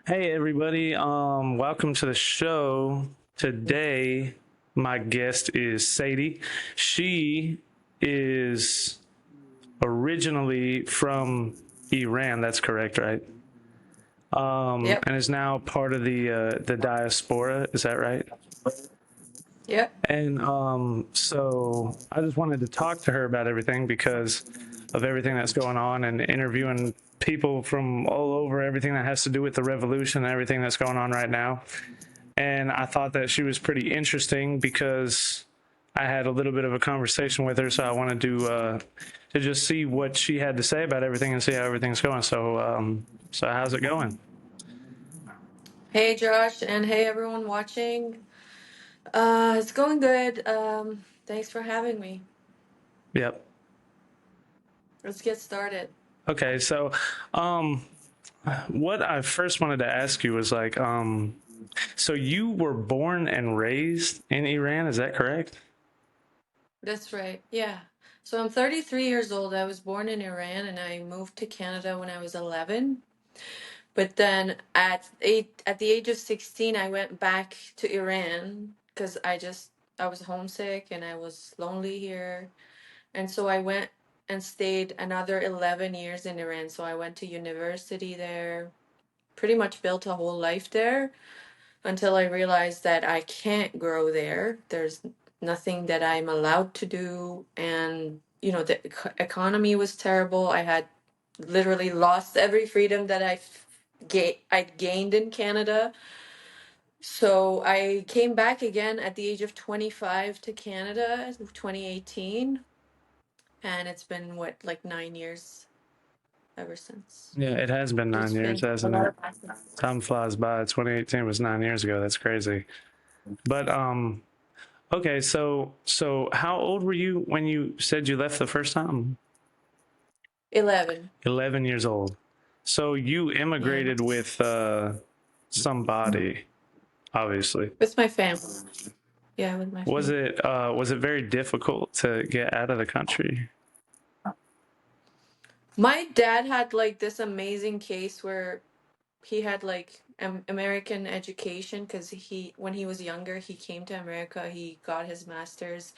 Hey everybody, welcome to the show. Today, my guest is Sadie. She is originally from Iran. That's correct, right? Yep. And is now part of the diaspora. Is that right? Yep. And so I just wanted to talk to her about everything because of everything that's going on and interviewing people from all over, everything that has to do with the revolution and everything that's going on right now. And I thought that she was pretty interesting because I had a little bit of a conversation with her, so I wanted to just see what she had to say about everything and see how everything's going. So how's it going? Hey Josh, and hey everyone watching. It's going good. Thanks for having me. Yep. Let's get started. Okay. Um, what I first wanted to ask you was so you were born and raised in Iran, is that correct? That's right. Yeah. So I'm 33 years old. I was born in Iran and I moved to Canada when I was 11. But then at the age of 16, I went back to Iran because I was homesick and I was lonely here. And so I went and stayed another 11 years in Iran. So I went to university there, pretty much built a whole life there until I realized that I can't grow there. There's nothing that I'm allowed to do. And, the economy was terrible. I had literally lost every freedom that I'd gained in Canada. So I came back again at the age of 25 to Canada, 2018. And it's been what, like 9 years ever since. Yeah, it has been nine It's years, been a hasn't lot it? of practice. Time flies by. 2018 was 9 years ago. That's crazy. But okay, so how old were you when you said you left the first time? 11. 11 years old. So you Yeah. immigrated with somebody, obviously. With my family. Yeah, with my family. Was it very difficult to get out of the country? My dad had like this amazing case where he had like American education because when he was younger, he came to America. He got his master's.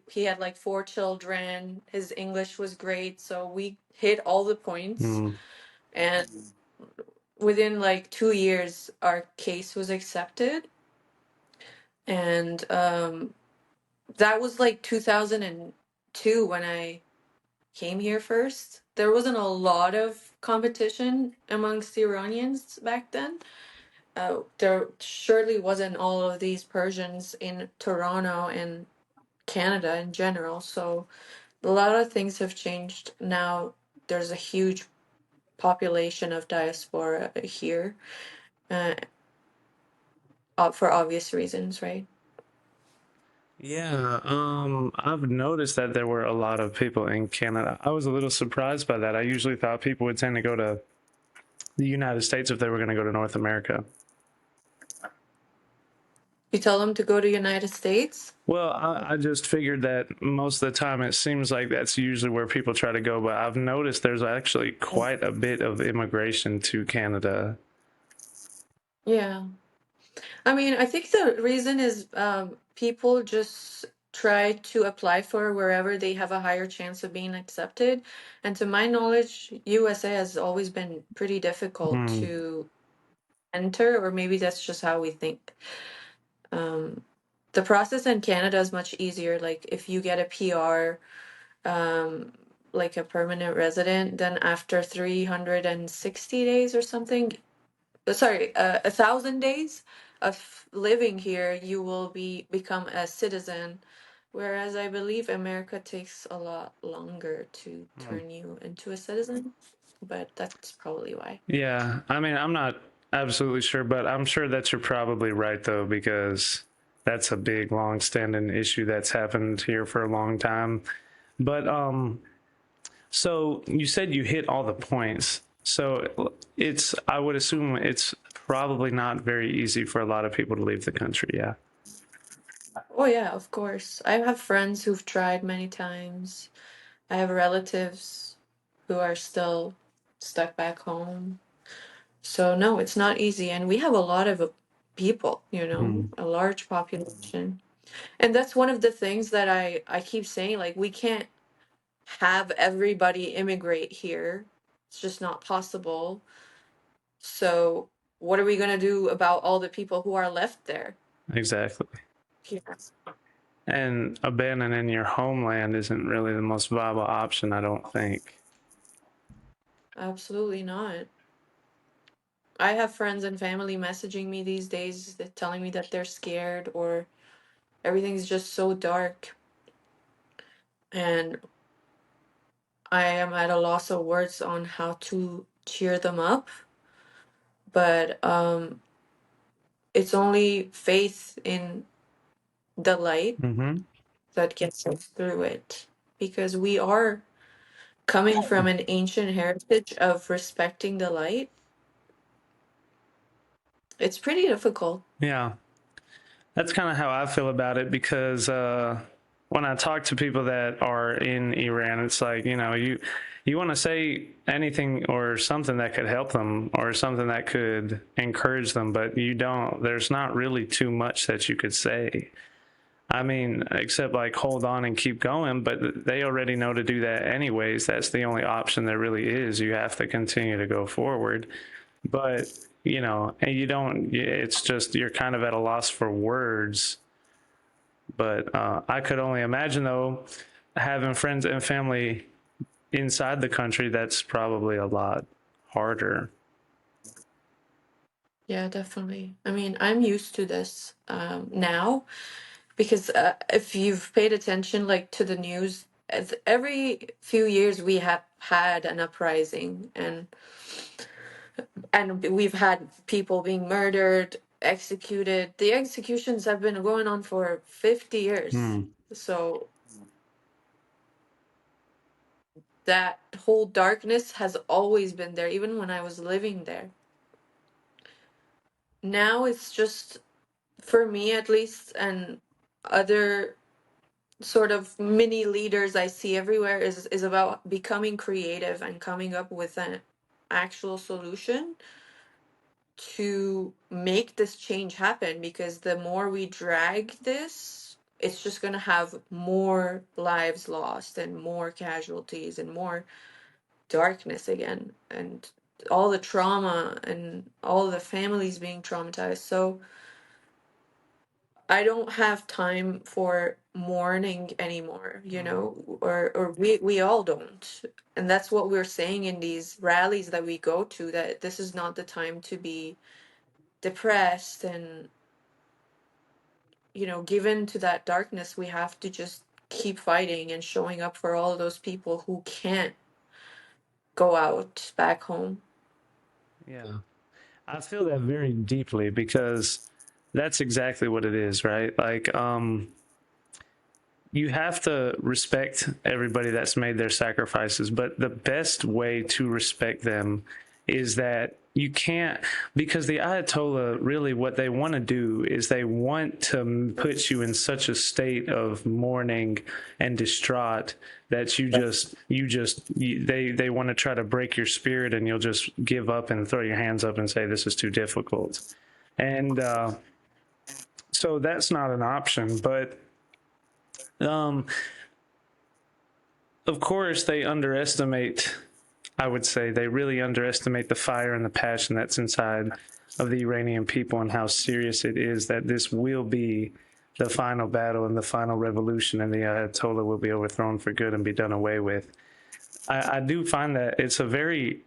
He had like four children. His English was great, so we hit all the points. Hmm. And within like 2 years, our case was accepted. And that was like 2002 when I came here first. There wasn't a lot of competition amongst the Iranians back then. There surely wasn't all of these Persians in Toronto and Canada in general. So a lot of things have changed now. There's a huge population of diaspora here, uh, for obvious reasons, right? Yeah, I've noticed that there were a lot of people in Canada. I was a little surprised by that. I usually thought people would tend to go to the United States if they were going to go to North America. You tell them to go to United States. Well, I just figured that most of the time it seems like that's usually where people try to go, but I've noticed there's actually quite a bit of immigration to Canada. Yeah. I mean, I think the reason is people just try to apply for wherever they have a higher chance of being accepted. And to my knowledge, USA has always been pretty difficult Hmm. to enter, or maybe that's just how we think. Um, the process in Canada is much easier. Like if you get a PR, um, like a permanent resident, then after 360 days or something, sorry, 1,000 days of living here, you will become a citizen. Whereas I believe America takes a lot longer to Hmm. turn you into a citizen, but that's probably why. Yeah, I mean, I'm not absolutely sure, but I'm sure that you're probably right though, because that's a big, long-standing issue that's happened here for a long time. But so you said you hit all the points. So I would assume it's probably not very easy for a lot of people to leave the country. Yeah. Oh yeah, of course. I have friends who've tried many times. I have relatives who are still stuck back home. So no, it's not easy, and we have a lot of people, you know, Mm, a large population. And that's one of the things that I keep saying, like we can't have everybody immigrate here. It's just not possible. So what are we going to do about all the people who are left there? exactly. Yeah, And abandoning your homeland isn't really the most viable option, I don't think. absolutely not. I have friends and family messaging me these days that telling me that they're scared or everything's just so dark, and I am at a loss of words on how to cheer them up. But it's only faith in the light Mm-hmm. that gets us through it, because we are coming from an ancient heritage of respecting the light. It's pretty difficult. Yeah, that's kind of how I feel about it because when I talk to people that are in Iran, it's like, you want to say anything or something that could help them or something that could encourage them, but you don't. There's not really too much that you could say. I mean, except like hold on and keep going, but they already know to do that anyways. That's the only option there really is. You have to continue to go forward. But, and you don't, it's just you're kind of at a loss for words. But I could only imagine, though, having friends and family inside the country, that's probably a lot harder. Yeah, definitely. I mean, I'm used to this now, because if you've paid attention, like to the news, every few years we have had an uprising, and we've had people being murdered, executed. The executions have been going on for 50 years. Hmm. So that whole darkness has always been there, even when I was living there. Now it's just, for me at least, and other sort of mini leaders I see everywhere, is about becoming creative and coming up with an actual solution to make this change happen, because the more we drag this, it's just going to have more lives lost and more casualties and more darkness again, and all the trauma and all the families being traumatized. So I don't have time for mourning anymore, you know, or we all don't. And that's what we're saying in these rallies that we go to, that this is not the time to be depressed and, you know, given to that darkness. We have to just keep fighting and showing up for all of those people who can't go out back home. Yeah. I feel that very deeply because that's exactly what it is, right? Like, you have to respect everybody that's made their sacrifices, but the best way to respect them is that you can't, because the Ayatollah really what they want to do is they want to put you in such a state of mourning and distraught that they want to try to break your spirit and you'll just give up and throw your hands up and say this is too difficult. And so that's not an option, but um, of course, I would say, they really underestimate the fire and the passion that's inside of the Iranian people and how serious it is that this will be the final battle and the final revolution, and the Ayatollah will be overthrown for good and be done away with. I do find that it's a very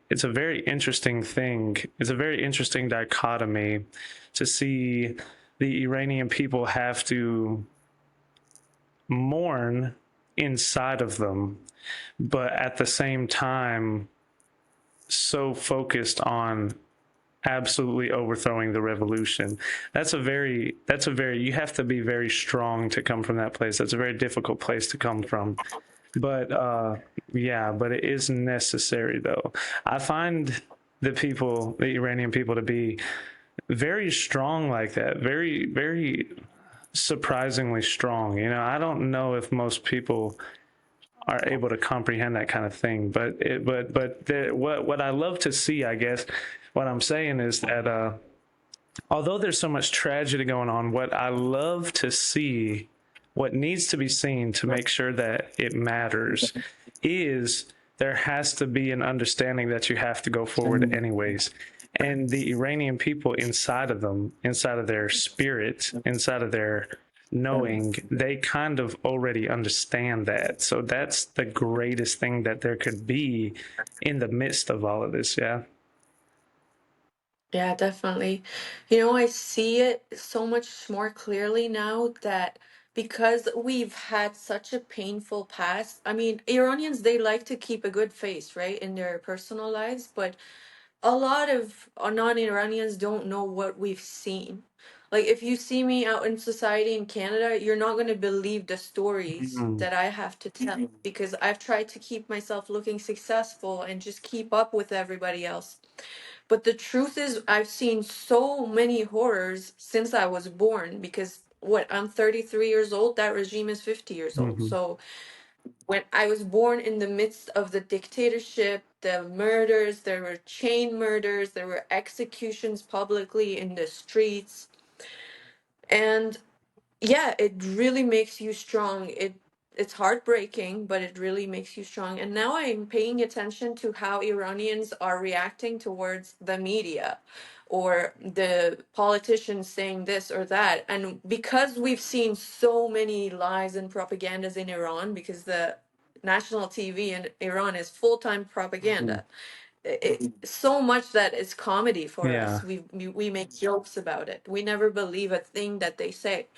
interesting thing. It's a very interesting dichotomy to see the Iranian people have to mourn inside of them, but at the same time, so focused on absolutely overthrowing the revolution. You have to be very strong to come from that place. That's a very difficult place to come from. But yeah, but it is necessary though. I find the Iranian people to be very strong like that, very, very surprisingly strong. I don't know if most people are able to comprehend that kind of thing. But what I love to see, I guess, what I'm saying is that although there's so much tragedy going on, what I love to see, what needs to be seen to make sure that it matters, is there has to be an understanding that you have to go forward anyways. And the Iranian people inside of them, inside of their spirit, inside of their knowing, they kind of already understand that. So that's the greatest thing that there could be in the midst of all of this. Yeah. Yeah, definitely. I see it so much more clearly now that because we've had such a painful past. I mean, Iranians, they like to keep a good face, right, in their personal lives, but a lot of non-Iranians don't know what we've seen. Like, if you see me out in society in Canada, you're not going to believe the stories Mhm. that I have to tell because I've tried to keep myself looking successful and just keep up with everybody else. But the truth is, I've seen so many horrors since I was born because what, I'm 33 years old, that regime is 50 years old. Mhm. So when I was born in the midst of the dictatorship, the murders, there were chain murders, there were executions publicly in the streets. And yeah, it really makes you strong. It's heartbreaking, but it really makes you strong. And now I'm paying attention to how Iranians are reacting towards the media or the politicians saying this or that. And because we've seen so many lies and propagandas in Iran, because the national TV in Iran is full-time Mhm. propaganda. So much that is comedy for us. Yeah. We make jokes about it. We never believe a thing that they say.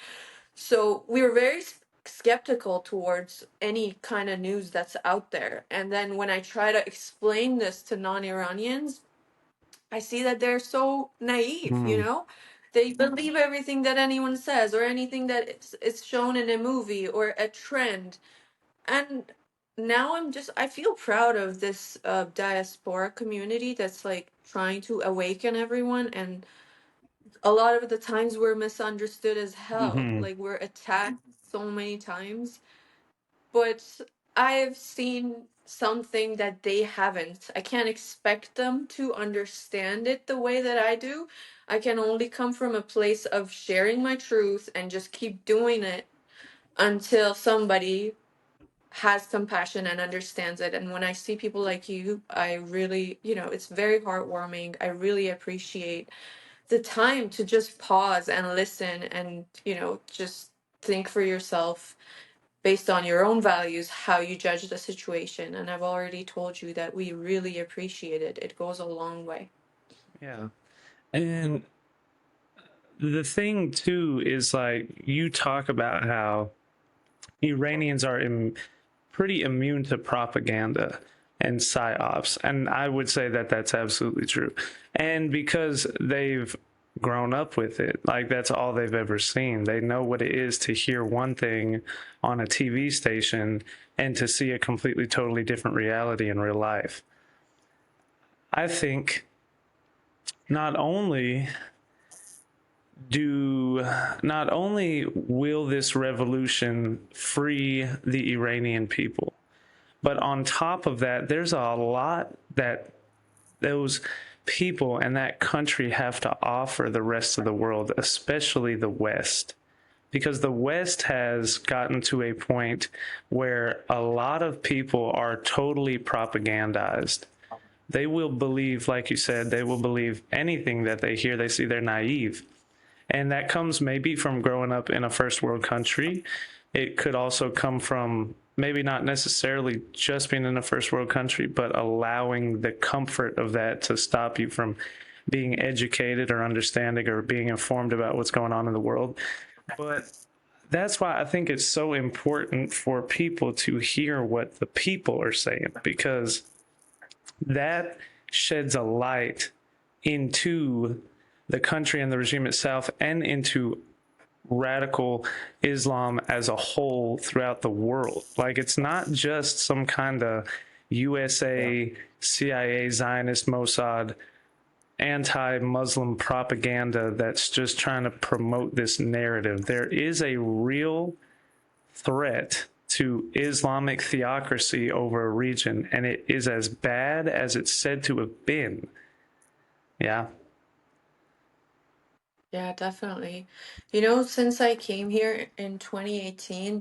So we were very skeptical towards any kind of news that's out there. And then when I try to explain this to non-Iranians, I see that they're so naive, Mhm. They believe everything that anyone says or anything that it's shown in a movie or a trend. And now I feel proud of this diaspora community that's like trying to awaken everyone. And a lot of the times we're misunderstood as hell. Mhm. Like we're attacked so many times. But I've seen something that they haven't. I can't expect them to understand it the way that I do. I can only come from a place of sharing my truth and just keep doing it until somebody has compassion and understands it. And when I see people like you, I really, it's very heartwarming. I really appreciate the time to just pause and listen and, just think for yourself based on your own values how you judge the situation. And I've already told you that we really appreciate it. It goes a long way. Yeah. And the thing too is like you talk about how Iranians are pretty immune to propaganda and psyops, and I would say that that's absolutely true. And because they've grown up with it, like that's all they've ever seen. They know what it is to hear one thing on a TV station and to see a completely, totally different reality in real life. I think not only do not only will this revolution free the Iranian people, but on top of that, there's a lot that those people and that country have to offer the rest of the world, especially the West. Because the West has gotten to a point where a lot of people are totally propagandized. They will believe, like you said, they will believe anything that they hear, they see, they're naive. And that comes maybe from growing up in a first world country. It could also come from maybe not necessarily just being in a first world country, but allowing the comfort of that to stop you from being educated or understanding or being informed about what's going on in the world. But that's why I think it's so important for people to hear what the people are saying, because that sheds a light into the country and the regime itself and into radical Islam as a whole throughout the world. Like it's not just some kind of USA, CIA, Zionist, Mossad, anti-Muslim propaganda that's just trying to promote this narrative. There is a real threat to Islamic theocracy over a region, and it is as bad as it's said to have been. Yeah. Yeah, definitely. You know, since I came here in 2018,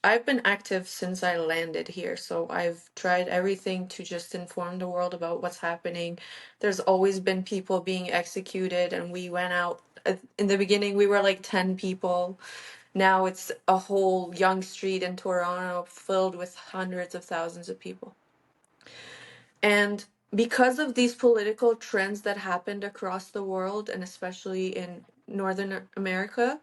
I've been active since I landed here. So I've tried everything to just inform the world about what's happening. There's always been people being executed, and we went out. In the beginning, we were like 10 people. Now it's a whole young street in Toronto filled with hundreds of thousands of people. And because of these political trends that happened across the world, and especially in Northern America,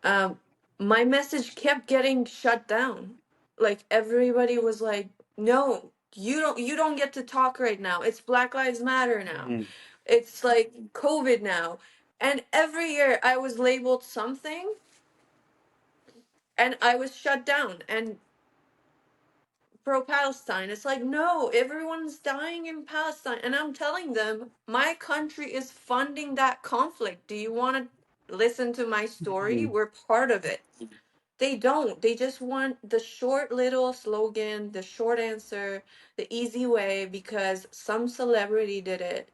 um, my message kept getting shut down. Like everybody was like, "No, you don't get to talk right now. It's Black Lives Matter now. Mhm. It's like COVID now." And every year I was labeled something, and I was shut down. And pro-Palestine. It's like, no, everyone's dying in Palestine. And I'm telling them, my country is funding that conflict. Do you want to listen to my story? Mhm. We're part of it. They don't. They just want the short little slogan, the short answer, the easy way because some celebrity did it.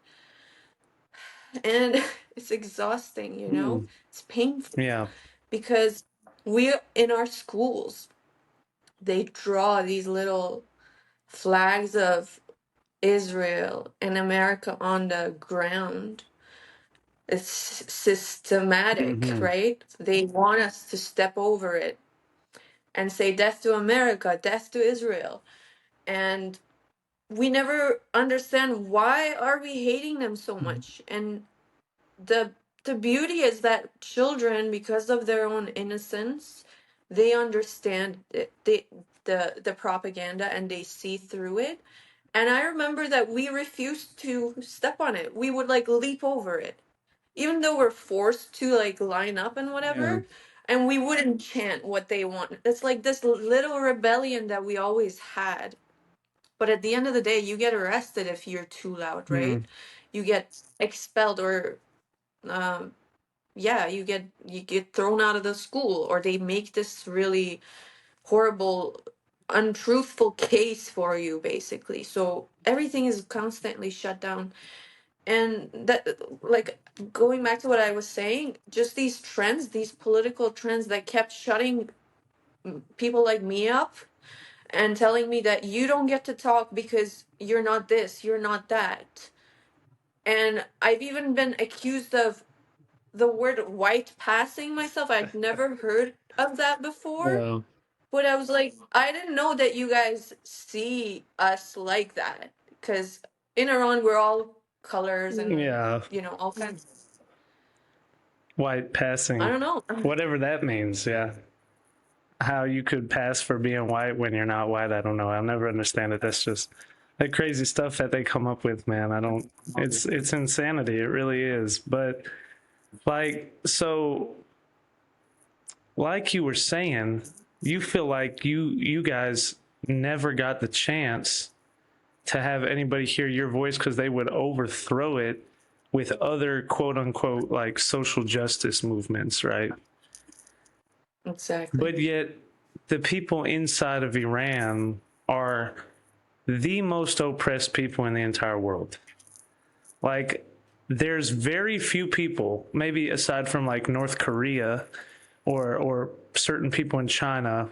And it's exhausting, you know? Mhm. It's painful Yeah. because we in our schools, they draw these little flags of Israel and America on the ground. It's systematic, Hmm. right? They want us to step over it and say death to America, death to Israel. And we never understand why are we hating them so much. And the the beauty is that children, because of their own innocence, they understand it, the propaganda and they see through it. And I remember that we refused to step on it. We would like leap over it, even though we're forced to like line up and Yeah. whatever. And we wouldn't chant what they want. It's like this little rebellion that we always had. But at the end of the day, you get arrested if you're too loud, Mhm. right? You get expelled, or um, yeah, you get thrown out of the school, or they make this really horrible, untruthful case for you, basically. So everything is constantly shut down. And that, like, going back to what I was saying, just these trends, these political trends that kept shutting people like me up and telling me that you don't get to talk because you're not this, you're not that. And I've even been accused of the word white passing myself. I'd never heard of that before. Yeah. But I was like, I didn't know that you guys see us like that. Because in Iran, we're all colors and, Yeah. all kinds. White I passing, don't know. whatever that means. Yeah. How you could pass for being white when you're not white, I don't know. I'll never understand it. That's just that crazy stuff that they come up with, man. I don't. It's insanity. It really is. But like, so like you were saying, you feel like you guys never got the chance to have anybody hear your voice because they would overthrow it with other quote unquote like social justice movements, right? Exactly. But yet the people inside of Iran are the most oppressed people in the entire world. Like, there's very few people, maybe aside from like North Korea or certain people in China,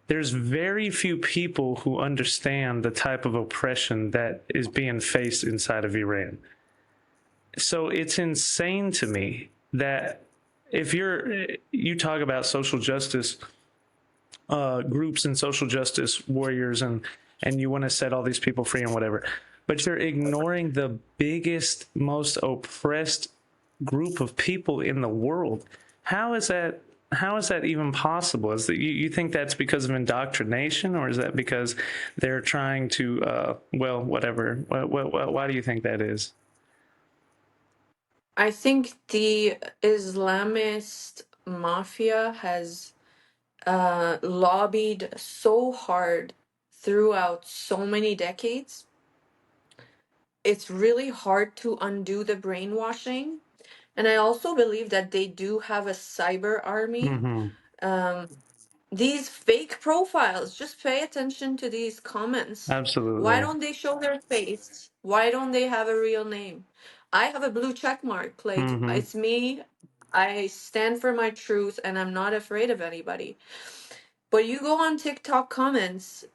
there's very few people who understand the type of oppression that is being faced inside of Iran. So it's insane to me that if you talk about social justice groups and social justice warriors and you want to set all these people free and whatever, but you're ignoring the biggest, most oppressed group of people in the world. How is that? How is that even possible? Is that you think that's because of indoctrination, or is that because they're trying to, well, whatever? Why do you think that is? I think the Islamist mafia has lobbied so hard throughout so many decades. It's really hard to undo the brainwashing. And I also believe that they do have a cyber army. Mm-hmm. Um, these fake profiles, just pay attention to these comments. Why Absolutely. don't they show their face? Why don't they have a real name? I have a blue check mark. Like, Mm-hmm. it's me. I stand for my truth and I'm not afraid of anybody. But you go on TikTok comments,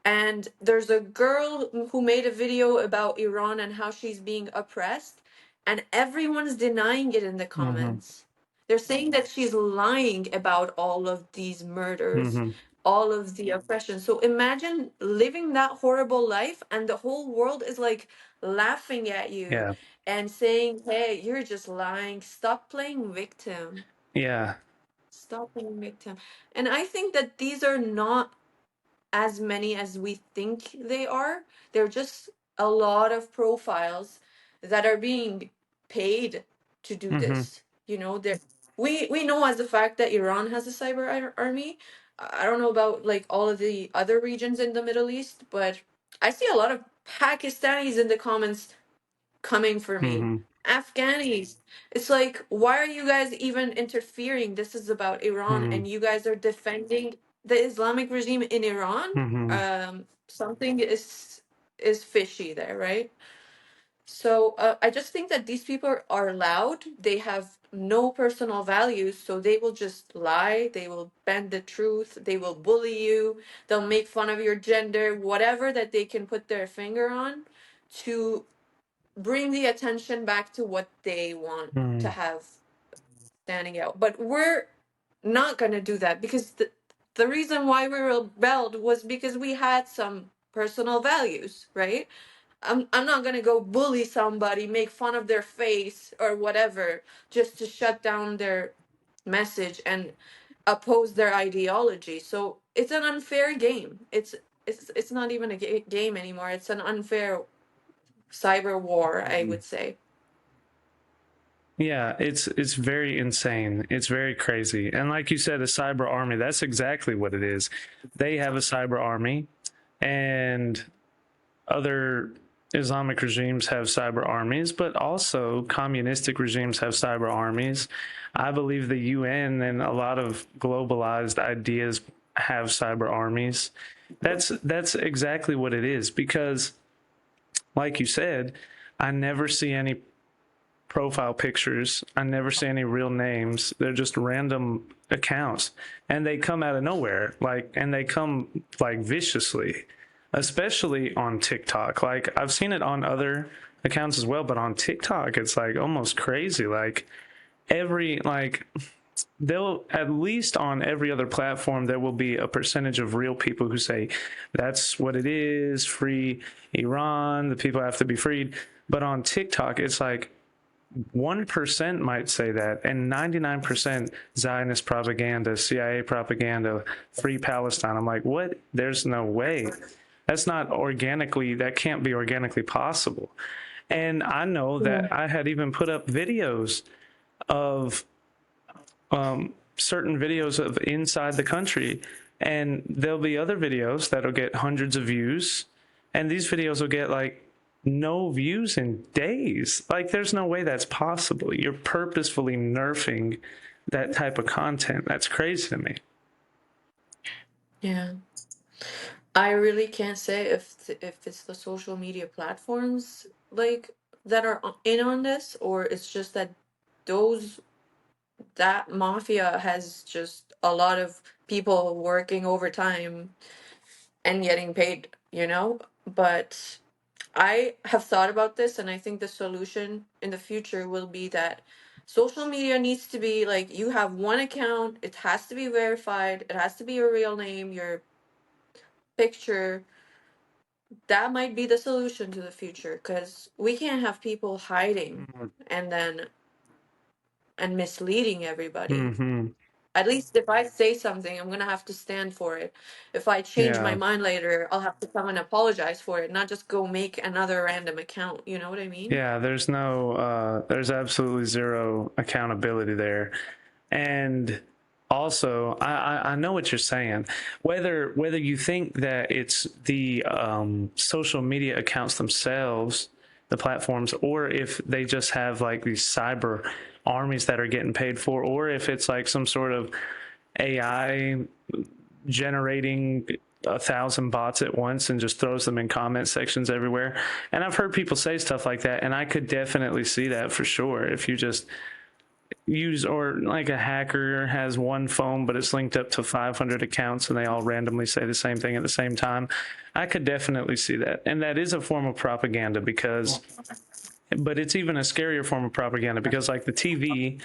and there's a girl who made a video about Iran and how she's being oppressed, and everyone's denying it in the Mm-hmm. comments. They're saying that she's lying about all of these murders, Mm-hmm. all of the oppression. So imagine living that horrible life, and the whole world is like laughing at you Yeah. and saying, hey, you're just lying. Stop playing victim. Yeah. Stop playing victim. And I think that these are not as many as we think they are. They're just a lot of profiles that are being paid to do Mm-hmm. this. You know, there we know as the fact that Iran has a cyber army. I don't know about like all of the other regions in the Middle East, but I see a lot of Pakistanis in the comments coming for me. Mm-hmm. Afghanis. It's like, why are you guys even interfering? This is about Iran, Mm-hmm. and you guys are defending the Islamic regime in Iran. Mm-hmm. Something is fishy there, right? So I just think that these people are loud. They have no personal values, so they will just lie. They will bend the truth. They will bully you. They'll make fun of your gender, whatever that they can put their finger on to bring the attention back to what they want to have standing out. But we're not going to do that, because the reason why we rebelled was because we had some personal values, right? I'm not going to go bully somebody, make fun of their face or whatever, just to shut down their message and oppose their ideology. So it's an unfair game. It's not even a game anymore. It's an unfair cyber war, I Mm-hmm. would say. Yeah, it's very insane. It's very crazy. And like you said, a cyber army, that's exactly what it is. They have a cyber army, and other Islamic regimes have cyber armies, but also communistic regimes have cyber armies. I believe the UN and a lot of globalized ideas have cyber armies. That's exactly what it is, because like you said, I never see any profile pictures. I never see any real names. They're just random accounts, and they come out of nowhere, and they come like viciously, especially on TikTok. Like I've seen it on other accounts as well, but on TikTok, it's like almost crazy. Like every like they'll at least on every other platform there will be a percentage of real people who say that's what it is, free Iran, the people have to be freed. But on TikTok, it's like 1% might say that, and 99% Zionist propaganda, CIA propaganda, free Palestine. I'm like, what? There's no way. That can't be organically possible. And I know Yeah. that I had even put up videos of certain videos of inside the country, and there'll be other videos that'll get hundreds of views, and these videos will get like no views in days. Like there's no way that's possible. You're purposefully nerfing that type of content. That's crazy to me. Yeah. I really can't say if it's the social media platforms like that are in on this, or it's just that those that mafia has just a lot of people working overtime and getting paid, you know? But I have thought about this, and I think the solution in the future will be that social media needs to be like, you have one account, it has to be verified, it has to be your real name, your picture. That might be the solution to the future, because we can't have people hiding and then and misleading everybody. Mm-hmm. At least if I say something, I'm gonna have to stand for it. If I change my Yeah. mind later, I'll have to come and apologize for it, not just go make another random account. You know what I mean? Yeah, there's absolutely zero accountability there. And also, I know what you're saying. Whether you think that it's the social media accounts themselves, the platforms, or if they just have like these cyber armies that are getting paid for, or if it's like some sort of AI generating 1,000 bots at once and just throws them in comment sections everywhere. And I've heard people say stuff like that, and I could definitely see that for sure. If you just use, or like a hacker has one phone, but it's linked up to 500 accounts and they all randomly say the same thing at the same time, I could definitely see that. And that is a form of propaganda because, but it's even a scarier form of propaganda because, like the TV,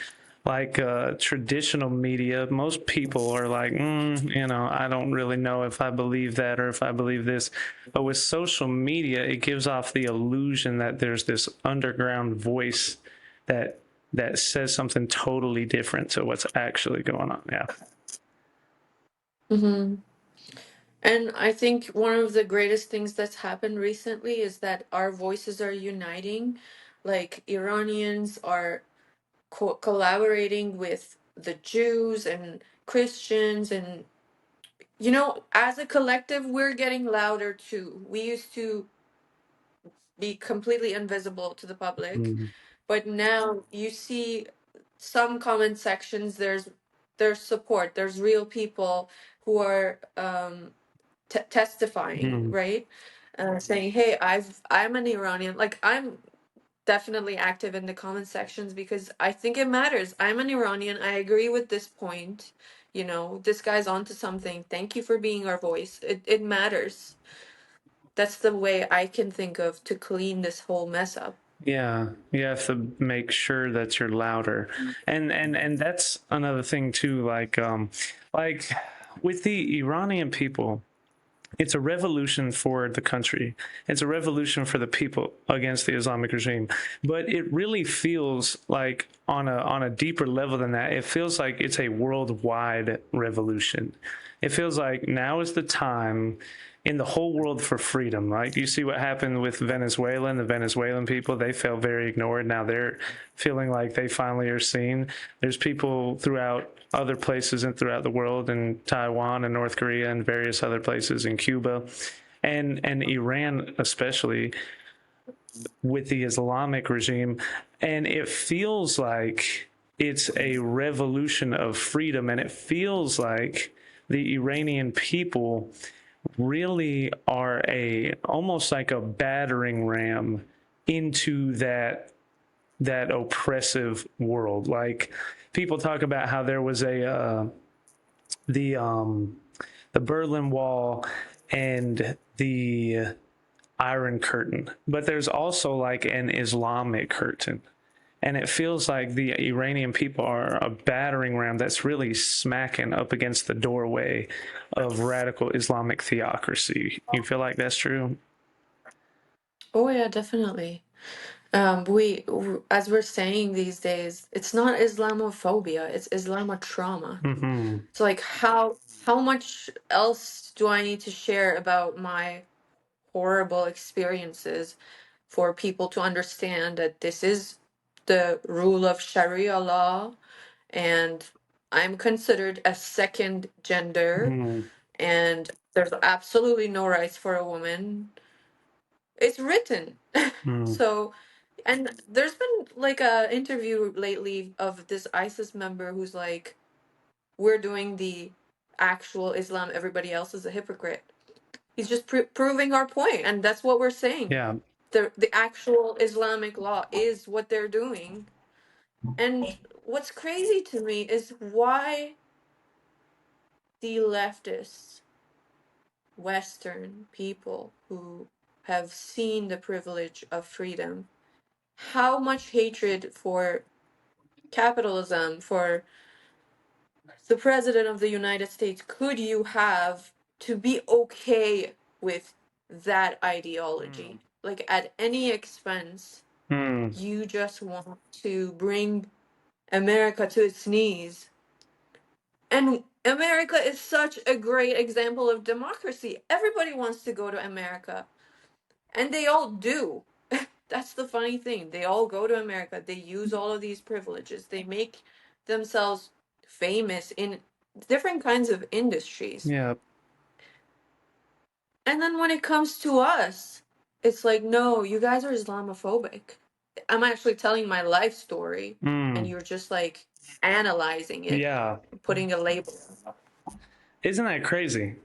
like traditional media, most people are like, I don't really know if I believe that or if I believe this. But with social media, it gives off the illusion that there's this underground voice that says something totally different to what's actually going on. Yeah. Hmm. And I think one of the greatest things that's happened recently is that our voices are uniting. Like Iranians are collaborating with the Jews and Christians, and as a collective, we're getting louder too. We used to be completely invisible to the public, Mm. but now you see some comment sections. There's support. There's real people who are testifying, Mm. right? Saying, "Hey, I'm an Iranian." Like I'm definitely active in the comment sections because I think it matters. I'm an Iranian. I agree with this point. This guy's onto something. Thank you for being our voice. It matters. That's the way I can think of to clean this whole mess up. Yeah, you have to make sure that you're louder. And that's another thing too, like with the Iranian people, it's a revolution for the country. It's a revolution for the people against the Islamic regime. But it really feels like on a deeper level than that, it feels like it's a worldwide revolution. It feels like now is the time in the whole world for freedom. Like you see what happened with Venezuela and the Venezuelan people, they felt very ignored. Now they're feeling like they finally are seen. There's people throughout other places and throughout the world, in Taiwan and North Korea and various other places in Cuba and Iran, especially with the Islamic regime. And it feels like it's a revolution of freedom, and it feels like the Iranian people really are a almost like a battering ram into that oppressive world. Like people talk about how there was the the Berlin Wall and the Iron Curtain, but there's also like an Islamic curtain. And it feels like the Iranian people are a battering ram that's really smacking up against the doorway of radical Islamic theocracy. You feel like that's true? Oh yeah, definitely. As we're saying these days, it's not Islamophobia, it's Islamatrauma. Mm-hmm. So like how much else do I need to share about my horrible experiences for people to understand that this is the rule of Sharia law, and I'm considered a second gender, Mm-hmm. and there's absolutely no rights for a woman. It's written. So, and there's been like a interview lately of this ISIS member who's like, we're doing the actual Islam, everybody else is a hypocrite. He's just proving our point, and that's what we're saying. Yeah. The actual Islamic law is what they're doing. And what's crazy to me is why the leftists, Western people who have seen the privilege of freedom, how much hatred for capitalism, for the president of the United States could you have to be okay with that ideology? Like at any expense, Mm. you just want to bring America to its knees. And America is such a great example of democracy. Everybody wants to go to America, and they all do. That's the funny thing. They all go to America. They use all of these privileges. They make themselves famous in different kinds of industries. Yeah. And then when it comes to us, it's like, no, you guys are Islamophobic. I'm actually telling my life story, and Mm. you're just like analyzing it, Yeah. putting a label. Isn't that crazy?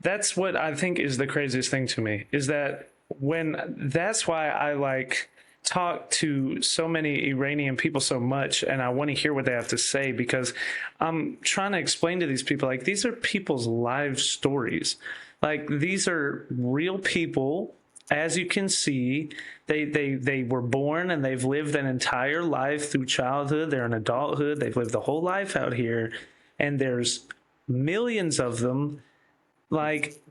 That's what I think is the craziest thing to me is that that's why I like talk to so many Iranian people so much and I want to hear what they have to say because I'm trying to explain to these people like these are people's life stories. Like these are real people. As you can see, they were born and they've lived an entire life through childhood. They're in adulthood. They've lived the whole life out here, and there's millions of them. Like,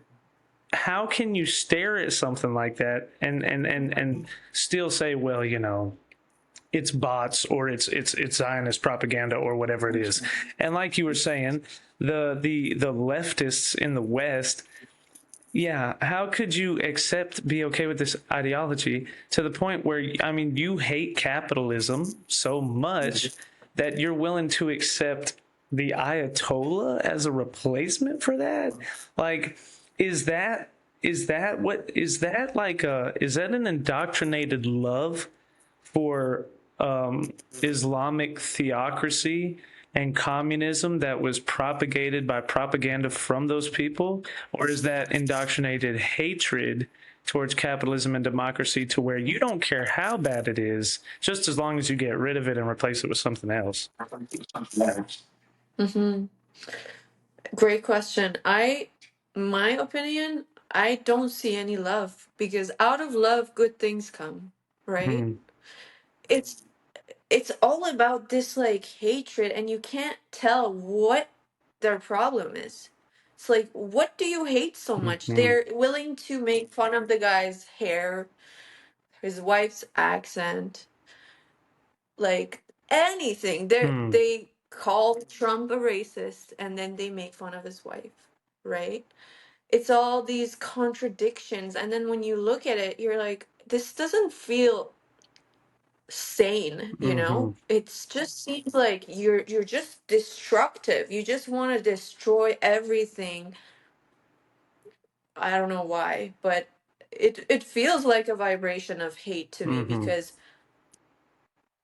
how can you stare at something like that and still say, well, it's bots or it's Zionist propaganda or whatever it is? And like you were saying, the leftists in the West, yeah, how could you be okay with this ideology to the point where, I mean, you hate capitalism so much that you're willing to accept the Ayatollah as a replacement for that? Like, is that is that an indoctrinated love for Islamic theocracy and communism that was propagated by propaganda from those people? Or is that indoctrinated hatred towards capitalism and democracy to where you don't care how bad it is, just as long as you get rid of it and replace it with something else? Mm-hmm. Great question. My opinion, I don't see any love because out of love, good things come, right? Hmm. It's it's all about this like hatred, and you can't tell what their problem is. It's like, what do you hate so much? Hmm. They're willing to make fun of the guy's hair, his wife's accent, like anything. Hmm. They call Trump a racist and then they make fun of his wife, right? It's all these contradictions, and then when you look at it, you're like, this doesn't feel sane, you Hmm. know? It just seems like you're just destructive. You just want to destroy everything. I don't know why, but it feels like a vibration of hate to me Hmm. because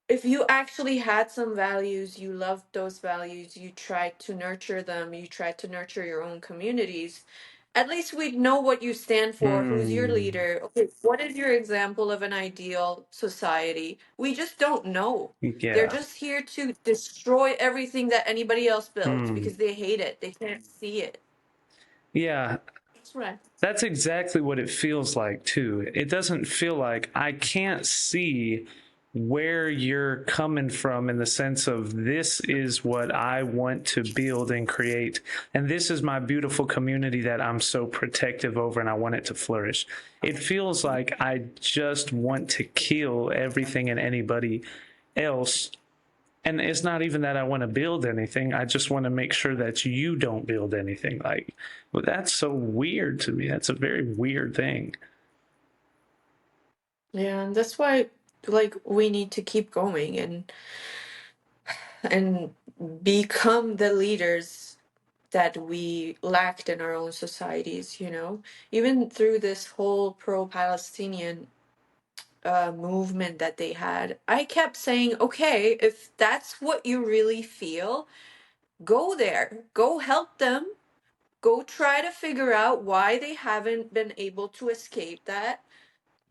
if you actually had some values, you loved those values, you tried to nurture them, you tried to nurture your own communities, at least we'd know what you stand for, who's your Hmm. leader, okay, what is your example of an ideal society? We just don't know. They're Yeah. just here to destroy everything that anybody else built Hmm. because they hate it. They can't see it. Yeah. That's right. That's exactly what it feels like, too. It doesn't feel like I can't see where you're coming from in the sense of this is what I want to build and create. And this is my beautiful community that I'm so protective over and I want it to flourish. It feels like I just want to kill everything and anybody else, and it's not even that I want to build anything. I just want to make sure that you don't build anything. Like, well, that's so weird to me. That's a very weird thing. Yeah, and that's why like we need to keep going and become the leaders that we lacked in our own societies, you know? Even through this whole pro-Palestinian movement that they had, I kept saying, okay, if that's what you really feel, go there, go help them, go try to figure out why they haven't been able to escape that,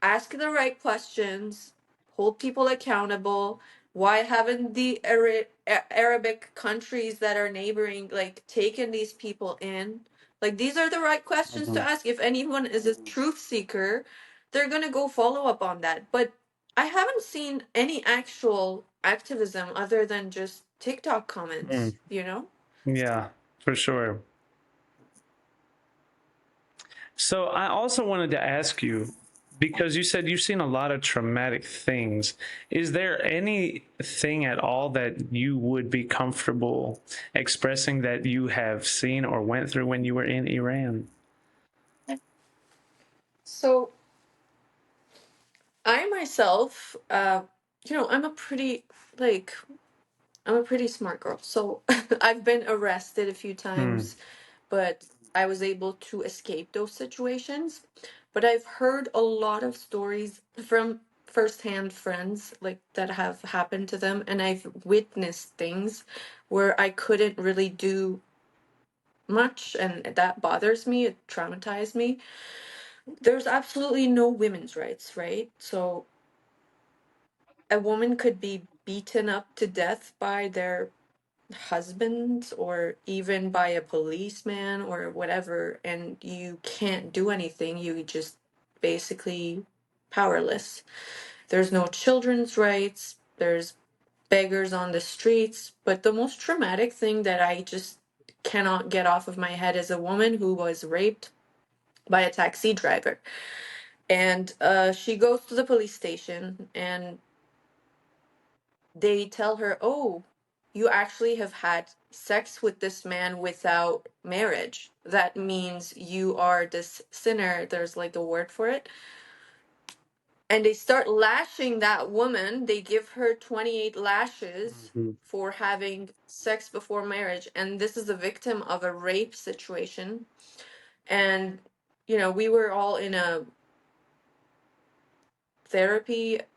ask the right questions, hold people accountable. Why haven't the Arabic countries that are neighboring like taken these people in? Like these are the right questions to Mhm. ask. If anyone is a truth seeker, they're gonna go follow up on that. But I haven't seen any actual activism other than just TikTok comments, Mm. you know? Yeah, for sure. So I also wanted to ask you, because you said you've seen a lot of traumatic things. Is there anything at all that you would be comfortable expressing that you have seen or went through when you were in Iran? So I myself, you know, like I'm a pretty smart girl. So I've been arrested a few Hmm. times, but I was able to escape those situations. But I've heard a lot of stories from firsthand friends like that have happened to them, and I've witnessed things where I couldn't really do much, and that bothers me. It traumatized me. There's absolutely no women's rights, right? So a woman could be beaten up to death by their husbands or even by a policeman or whatever, and you can't do anything. You just basically powerless. There's no children's rights. There's beggars on the streets. But the most traumatic thing that I just cannot get off of my head is a woman who was raped by a taxi driver. And she goes to the police station and they tell her, "Oh, you actually have had sex with this man without marriage. That means you are this sinner." There's like a word for it. And they start lashing that woman. They give her 28 lashes Mhm. for having sex before marriage. And this is a victim of a rape situation. And, you know, we were all in a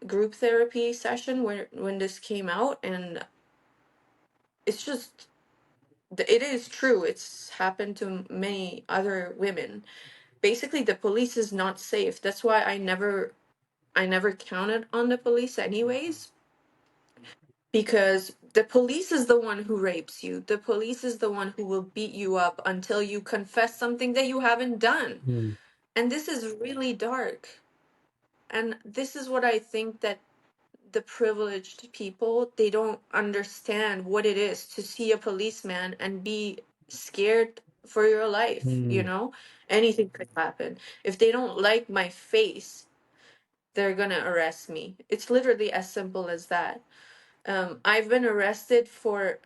group therapy session when this came out. And it's just, it is true. It's happened to many other women. Basically, the police is not safe. That's why I never counted on the police anyways, because the police is the one who rapes you. The police is the one who will beat you up until you confess something that you haven't done. Mm. And this is really dark. And this is what I think that the privileged people, they don't understand what it is to see a policeman and be scared for your life, you Mm. know? Anything could happen. If they don't like my face, they're gonna arrest me. It's literally as simple as that. I've been arrested for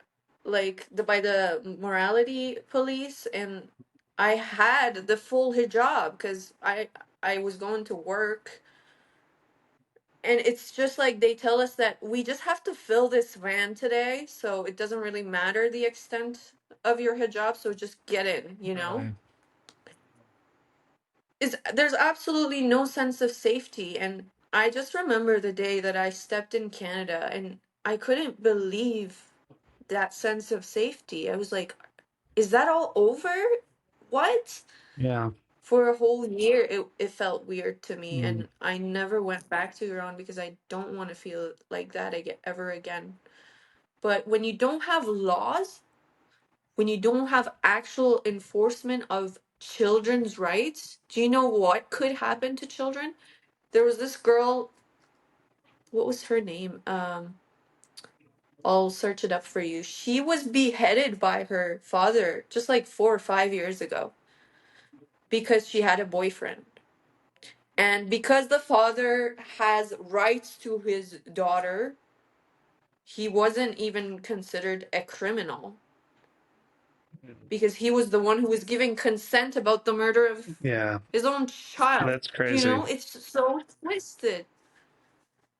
like by the morality police, and I had the full hijab because I was going to work, and it's just like they tell us that we just have to fill this van today, so it doesn't really matter the extent of your hijab, so just get in, you know? Right. There's absolutely no sense of safety, and I just remember the day that I stepped in Canada and I couldn't believe that sense of safety. I was like, is that all over? What? Yeah. For a whole year, it felt weird to me, Mm. and I never went back to Iran because I don't want to feel like that again, ever again. But when you don't have laws, when you don't have actual enforcement of children's rights, do you know what could happen to children? There was this girl, what was her name? I'll search it up for you. She was beheaded by her father just like 4 or 5 years ago because she had a boyfriend. And because the father has rights to his daughter, he wasn't even considered a criminal because he was the one who was giving consent about the murder of Yeah. his own child. That's You crazy. know, it's so twisted.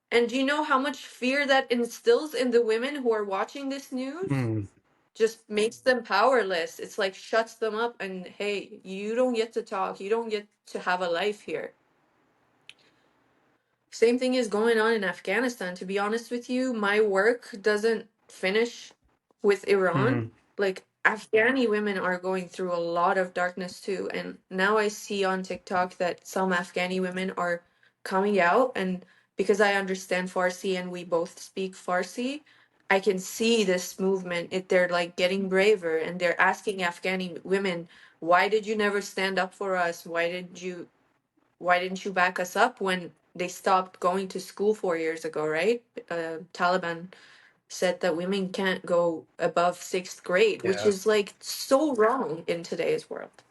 And do you know how much fear that instills in the women who are watching this news? Mm. Just makes them powerless. It's like shuts them up and hey, you don't get to talk. You don't get to have a life here. Same thing is going on in Afghanistan. To be honest with you, my work doesn't finish with Iran. Mm. Like Afghani women are going through a lot of darkness too. And now I see on TikTok that some Afghani women are coming out, and because I understand Farsi and we both speak Farsi, I can see this movement. They're like getting braver and they're asking Afghani women, why did you never stand up for us? Why didn't you back us up when they stopped going to school 4 years ago, right? Taliban said that women can't go above sixth grade, which Yeah. is like so wrong in today's world.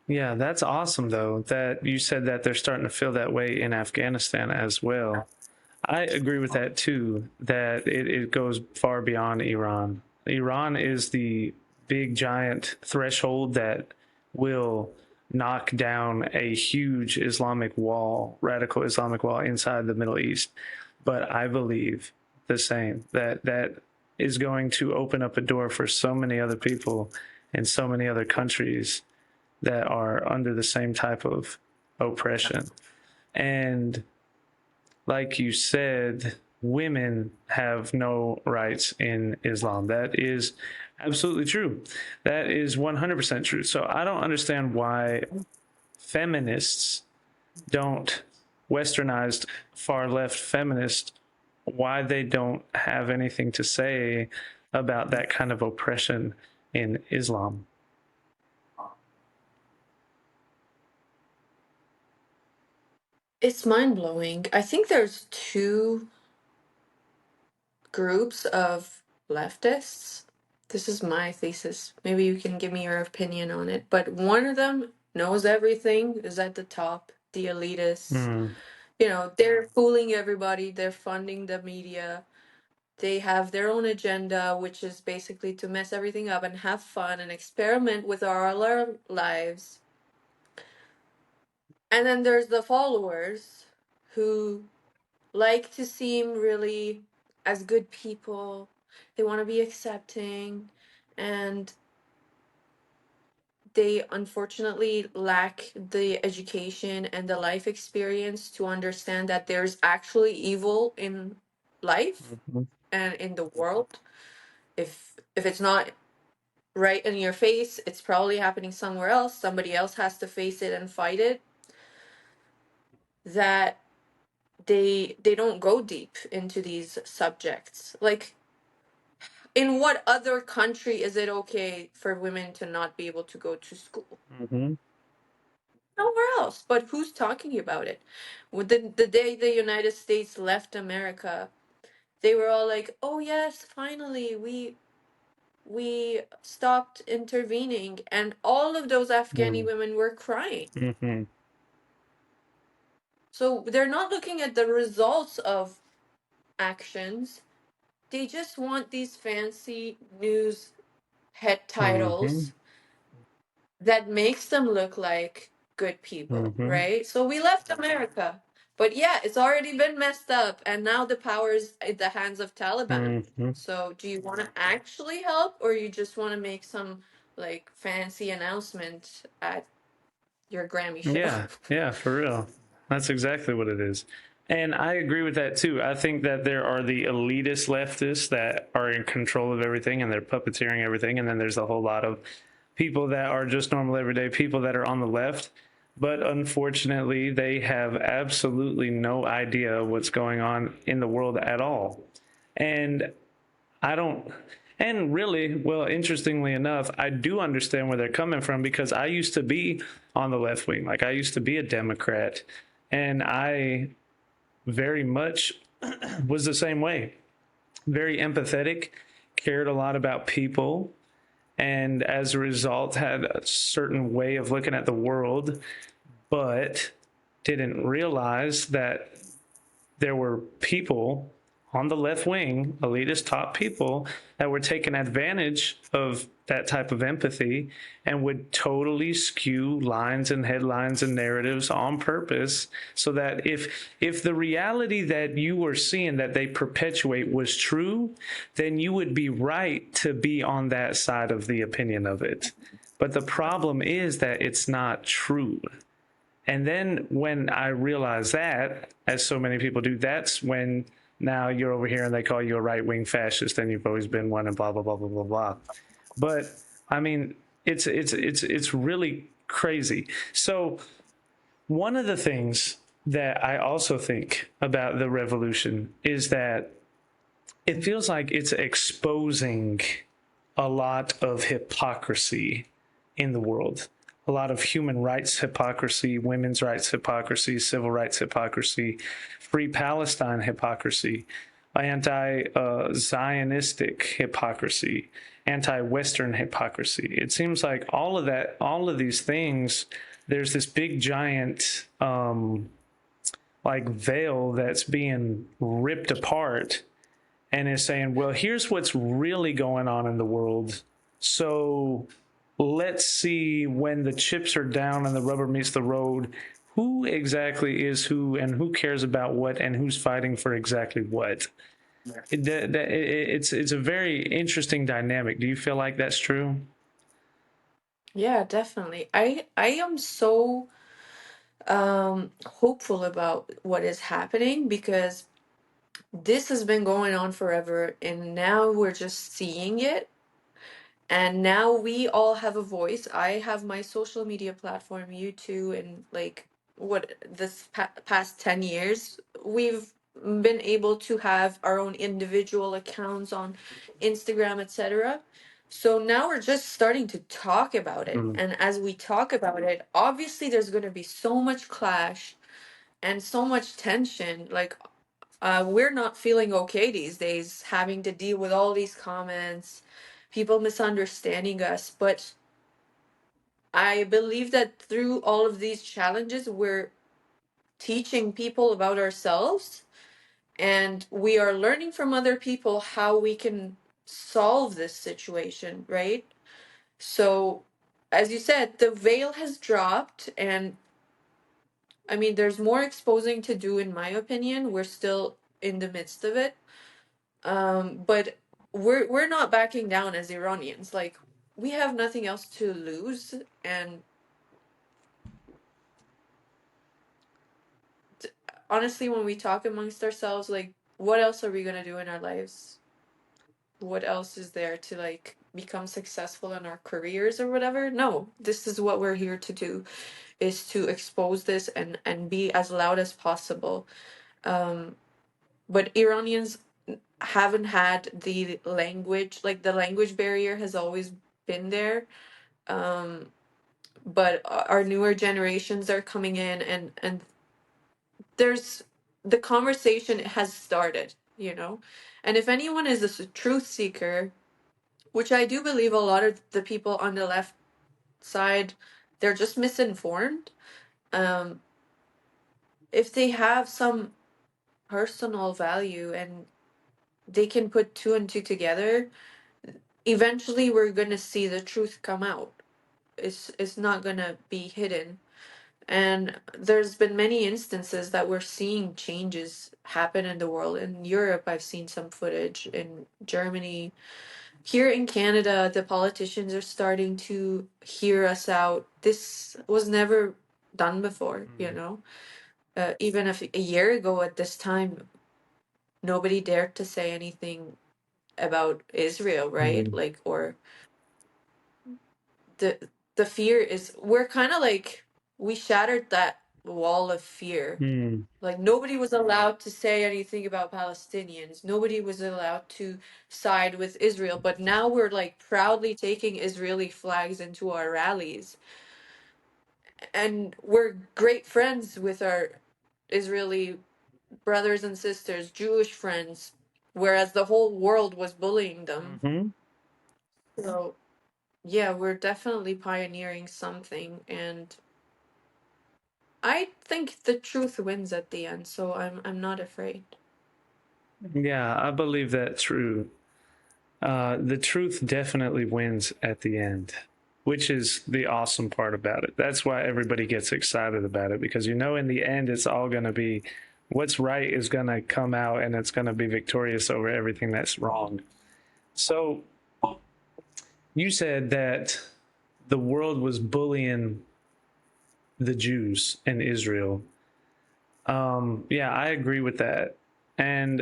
Yeah, that's awesome though that you said that they're starting to feel that way in Afghanistan as well. I agree with that too, that it goes far beyond Iran. Iran is the big giant threshold that will knock down a huge Islamic wall, radical Islamic wall inside the Middle East. But I believe the same, that that is going to open up a door for so many other people in so many other countries that are under the same type of oppression. And like you said, women have no rights in Islam. That is absolutely true. That is 100% true. So I don't understand why feminists don't, westernized far left feminists, why they don't have anything to say about that kind of oppression in Islam. It's mind-blowing. I think there's two groups of leftists. This is my thesis. Maybe you can give me your opinion on it. But one of them knows everything, is at the top, the elitists. Mm, You know, they're fooling everybody, they're funding the media. They have their own agenda, which is basically to mess everything up and have fun and experiment with our lives. And then there's the followers who like to seem really as good people. They want to be accepting, and they unfortunately lack the education and the life experience to understand that there's actually evil in life mhm, and in the world. If it's not right in your face, it's probably happening somewhere else. Somebody else has to face it and fight it. That they don't go deep into these subjects. Like, in what other country is it okay for women to not be able to go to school? mhm, Nowhere else. But who's talking about it? With the day the United States left America, they were all like, "Oh yes, finally we stopped intervening," and all of those Afghani mm, women were crying. mhm, So they're not looking at the results of actions. They just want these fancy news head mhm, titles that makes them look like good people, mhm, right? So we left America. But yeah, it's already been messed up, and now the power is in the hands of Taliban. mhm. So do you want to actually help, or you just want to make some like fancy announcement at your Grammy show? Yeah, yeah, for real. That's exactly what it is. And I agree with that too. I think that there are the elitist leftists that are in control of everything and they're puppeteering everything. And then there's a whole lot of people that are just normal everyday people that are on the left. But unfortunately, they have absolutely no idea what's going on in the world at all. And I don't, and really, well, interestingly enough, I do understand where they're coming from because I used to be on the left wing. Like I used to be a Democrat, and I very much was the same way. Very empathetic, cared a lot about people, and as a result, had a certain way of looking at the world, but didn't realize that there were people on the left wing, elitist top people, that were taking advantage of that type of empathy and would totally skew lines and headlines and narratives on purpose so that if the reality that you were seeing that they perpetuate was true, then you would be right to be on that side of the opinion of it. But the problem is that it's not true. And then when I realized that, as so many people do, that's when now you're over here and they call you a right wing fascist and you've always been one and blah blah blah blah blah blah. But I mean, it's really crazy. So one of the things that I also think about the revolution is that it feels like it's exposing a lot of hypocrisy in the world. A lot of human rights hypocrisy, women's rights hypocrisy, civil rights hypocrisy, free Palestine hypocrisy, anti Zionistic hypocrisy, anti Western hypocrisy. It seems like all of that, all of these things, there's this big giant like veil that's being ripped apart and is saying, well, here's what's really going on in the world. So let's see when the chips are down and the rubber meets the road, who exactly is who and who cares about what and who's fighting for exactly what. It's a very interesting dynamic. Do you feel like that's true? Yeah, definitely. I am so hopeful about what is happening because this has been going on forever, and now we're just seeing it. And now we all have a voice. I have my social media platform, you too, and like what this past 10 years, we've been able to have our own individual accounts on Instagram, etc. So now we're just starting to talk about it. Mm. And as we talk about it, obviously there's going to be so much clash and so much tension. Like, we're not feeling okay these days, having to deal with all these comments, people misunderstanding us. But I believe that through all of these challenges, we're teaching people about ourselves, and we are learning from other people how we can solve this situation, right? So, as you said, the veil has dropped, and I mean, there's more exposing to do, in my opinion. We're still in the midst of it. But we're not backing down as Iranians. Like, we have nothing else to lose, and honestly, when we talk amongst ourselves, like, what else are we gonna do in our lives? What else is there to like become successful in our careers or whatever? No, this is what we're here to do, is to expose this and be as loud as possible. Um, but Iranians haven't had the language, like the language barrier has always been there. Um, but our newer generations are coming in, and there's the conversation has started, you know. And if anyone is a truth seeker, which I do believe a lot of the people on the left side, they're just misinformed. um if they have some personal value and they can put two and two together, eventually we're gonna see the truth come out. It's not gonna be hidden. And there's been many instances that we're seeing changes happen in the world. In Europe, I've seen some footage. In Germany, here in Canada, the politicians are starting to hear us out. This was never done before, you know? Even if a year ago at this time, nobody dared to say anything about Israel, right? Mm. Like, or the the fear is, we're kind of like, we shattered that wall of fear. Mm. Like, nobody was allowed to say anything about Palestinians. Nobody was allowed to side with Israel. But now we're like proudly taking Israeli flags into our rallies. And we're great friends with our Israeli brothers and sisters, Jewish friends, whereas the whole world was bullying them. Hmm. So, yeah, we're definitely pioneering something. And I think the truth wins at the end. So I'm not afraid. Yeah, I believe that's true. The truth definitely wins at the end, which is the awesome part about it. That's why everybody gets excited about it, because you know, in the end, it's all going to be what's right is going to come out, and it's going to be victorious over everything that's wrong. So, you said that the world was bullying the Jews in Israel. Yeah, I agree with that. And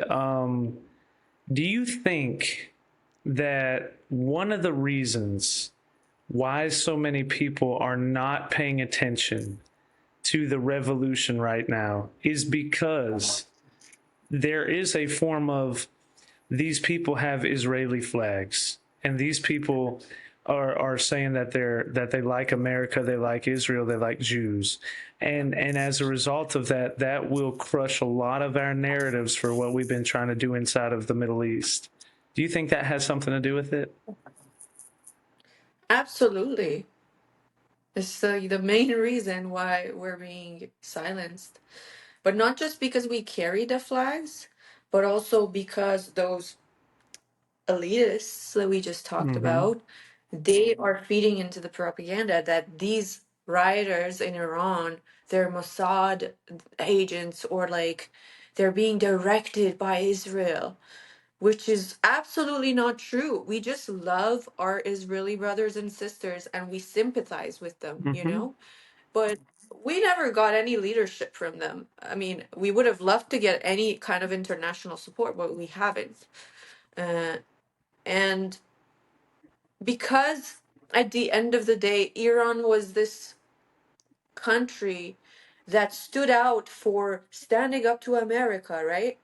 do you think that one of the reasons why so many people are not paying attention to the revolution right now is because there is a form of, these people have Israeli flags, and these people are saying that they like America, they like Israel, they like Jews, and as a result of that, that will crush a lot of our narratives for what we've been trying to do inside of the Middle East. Do you think that has something to do with it? Absolutely. It's the main reason why we're being silenced. But not just because we carry the flags, but also because those elitists that we just talked Mm-hmm. about, they are feeding into the propaganda that these rioters in Iran, they're Mossad agents, or like they're being directed by Israel, which is absolutely not true. We just love our Israeli brothers and sisters and we sympathize with them, you Mm-hmm. know? But we never got any leadership from them. I mean, we would have loved to get any kind of international support, but we haven't. Uh, and because at the end of the day, Iran was this country that stood out for standing up to America, right?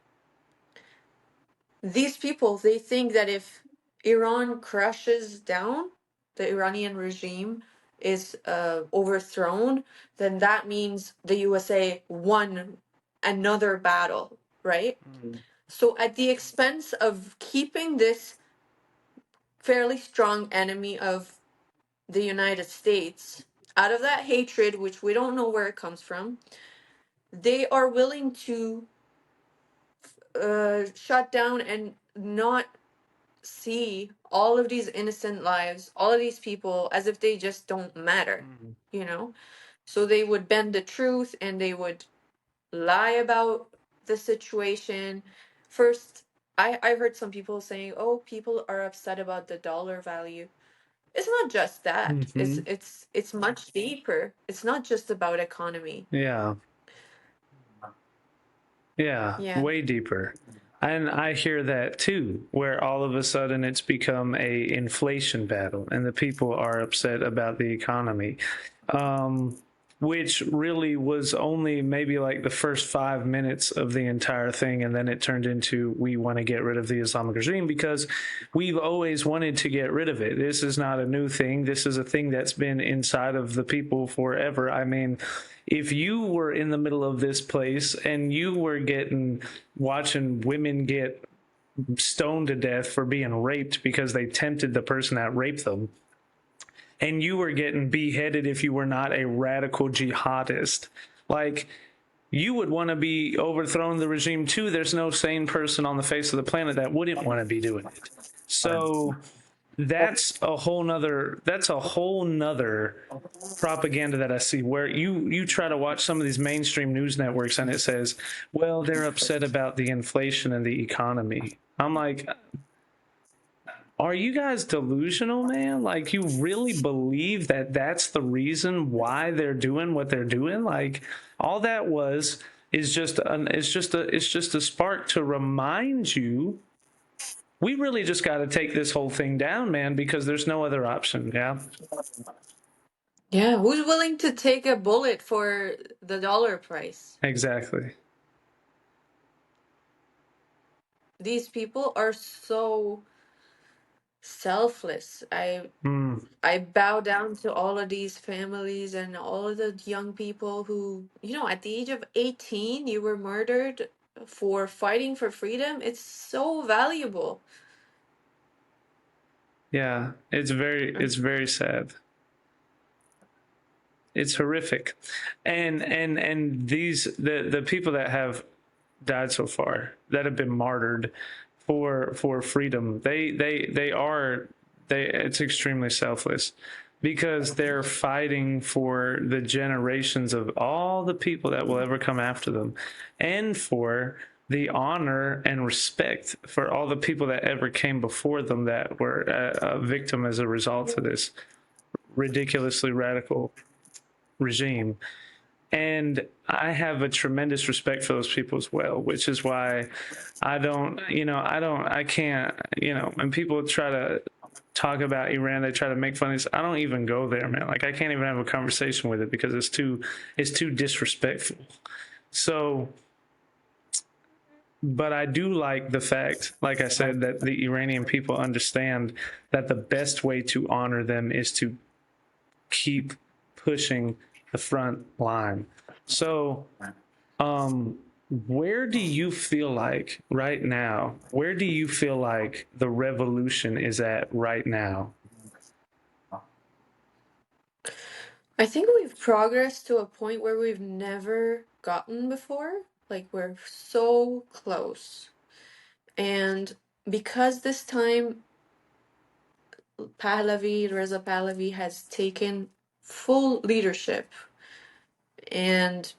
These people, they think that if Iran crashes down, the Iranian regime is overthrown, then that means the USA won another battle, right? So, at the expense of keeping this fairly strong enemy of the United States out of that hatred, which we don't know where it comes from, they are willing to shut down and not see all of these innocent lives, all of these people, as if they just don't matter, you know? So they would bend the truth and they would lie about the situation. First, I heard some people saying, "Oh, people are upset about the dollar value." It's not just that. It's Mm-hmm. it's much deeper. It's not just about economy. Yeah. Yeah, Yeah. way deeper. And I hear that too, where all of a sudden it's become a inflation battle and the people are upset about the economy. Um, which really was only maybe like the first 5 minutes of the entire thing, and then it turned into we want to get rid of the Islamic regime because we've always wanted to get rid of it. This is not a new thing. This is a thing that's been inside of the people forever. I mean, if you were in the middle of this place and you were watching women get stoned to death for being raped because they tempted the person that raped them, and you were getting beheaded if you were not a radical jihadist, like, you would want to be overthrowing the regime too. There's no sane person on the face of the planet that wouldn't want to be doing it. So that's a whole nother propaganda that I see where you try to watch some of these mainstream news networks and it says, well, they're upset about the inflation and the economy. I'm like, are you guys delusional, man? Like, you really believe that that's the reason why they're doing what they're doing? Like, all that is just it's just a spark to remind you we really just got to take this whole thing down, man, because there's no other option. Yeah, Yeah, who's willing to take a bullet for the dollar price? exactly. These people are so selfless. Mm, I bow down to all of these families and all of the young people who, at the age of 18, you were murdered for fighting for freedom. It's so valuable. yeah, it's very sad. It's horrific, and the people that have died so far that have been martyred for freedom, it's extremely selfless because they're fighting for the generations of all the people that will ever come after them, and for the honor and respect for all the people that ever came before them that were a victim as a result of this ridiculously radical regime. And I have a tremendous respect for those people as well, which is why I can't, when people try to talk about Iran, they try to make fun of this. I don't even go there, man. Like, I can't even have a conversation with it because it's too disrespectful. So, but I do like the fact, like I said, that the Iranian people understand that the best way to honor them is to keep pushing the front line. So, where do you feel like right now? Where do you feel like the revolution is at right now? I think we've progressed to a point where we've never gotten before. Like, we're so close. And because this time Reza Pahlavi has taken full leadership and